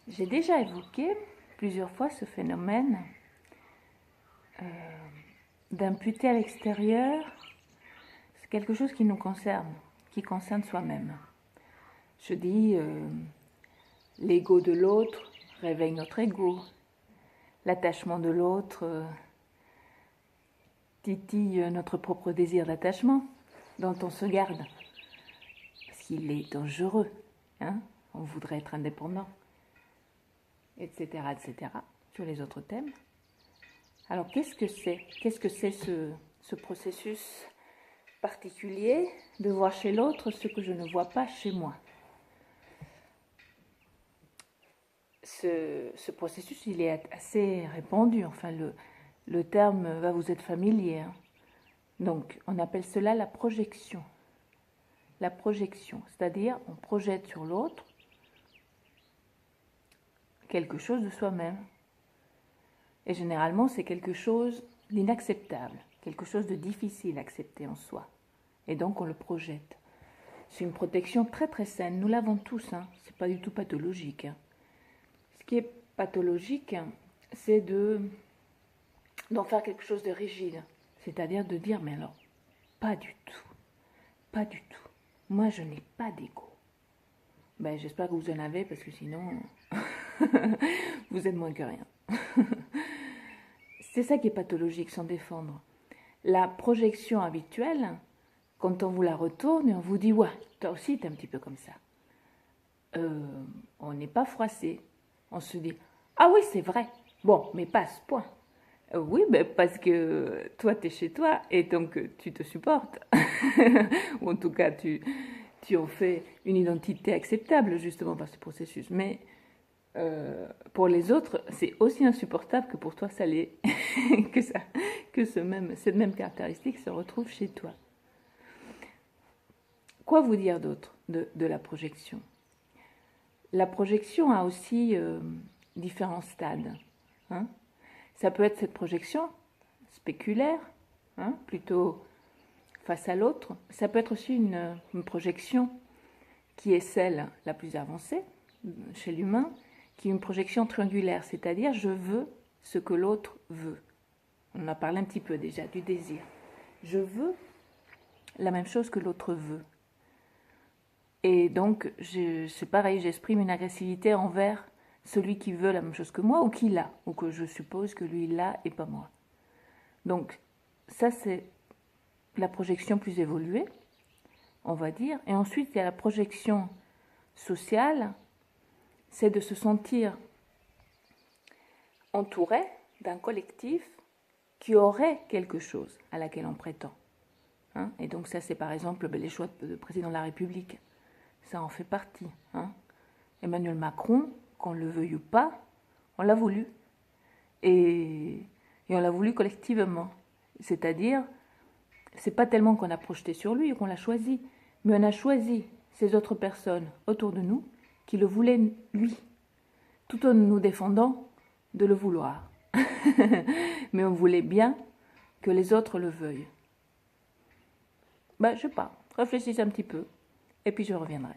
J'ai déjà évoqué plusieurs fois ce phénomène d'imputer à l'extérieur quelque chose qui nous concerne, qui concerne soi-même. Je dis l'ego de l'autre réveille notre ego, l'attachement de l'autre titille notre propre désir d'attachement dont on se garde, parce qu'il est dangereux, hein, on voudrait être indépendant, etc., sur les autres thèmes. Alors qu'est-ce que c'est? Qu'est-ce que c'est ce processus particulier de voir chez l'autre ce que je ne vois pas chez moi? Ce processus, il est assez répandu, enfin le terme va vous être familier, hein. Donc on appelle cela la projection. La projection, c'est-à-dire on projette sur l'autre quelque chose de soi-même. Et généralement, c'est quelque chose d'inacceptable, quelque chose de difficile à accepter en soi. Et donc, on le projette. C'est une protection très très saine. Nous l'avons tous, hein. C'est pas du tout pathologique, hein. Ce qui est pathologique, c'est d'en faire quelque chose de rigide. C'est-à-dire de dire, mais alors, pas du tout. Pas du tout. Moi, je n'ai pas d'ego. Ben, j'espère que vous en avez, parce que sinon, vous êtes moins que rien. C'est ça qui est pathologique, s'en défendre. La projection habituelle, quand on vous la retourne et on vous dit « Ouais, toi aussi, t'es un petit peu comme ça ». On n'est pas froissé. On se dit « Ah oui, c'est vrai. Bon, mais pas à ce point. Oui, mais parce que toi, t'es chez toi et donc tu te supportes. Ou en tout cas, tu en fais une identité acceptable justement par ce processus. Mais pour les autres, c'est aussi insupportable que pour toi ça l'est, que cette même caractéristique se retrouve chez toi. Quoi vous dire d'autre de la projection? La projection a aussi différents stades, hein. Ça peut être cette projection spéculaire, hein, plutôt face à l'autre. Ça peut être aussi une projection qui est celle la plus avancée chez l'humain, qui est une projection triangulaire, c'est-à-dire je veux ce que l'autre veut. On en a parlé un petit peu déjà, du désir. Je veux la même chose que l'autre veut. Et donc, c'est pareil, j'exprime une agressivité envers celui qui veut la même chose que moi ou qui l'a, ou que je suppose que lui l'a et pas moi. Donc, ça c'est la projection plus évoluée, on va dire. Et ensuite, il y a la projection sociale, c'est de se sentir entouré d'un collectif qui aurait quelque chose à laquelle on prétend, hein. Et donc ça, c'est par exemple les choix de président de la République. Ça en fait partie, hein. Emmanuel Macron, qu'on le veuille ou pas, on l'a voulu. Et on l'a voulu collectivement. C'est-à-dire, c'est pas tellement qu'on a projeté sur lui ou qu'on l'a choisi, mais on a choisi ces autres personnes autour de nous qui le voulaient lui, tout en nous défendant de le vouloir. Mais on voulait bien que les autres le veuillent. Ben, je sais pas, réfléchissez un petit peu, et puis je reviendrai.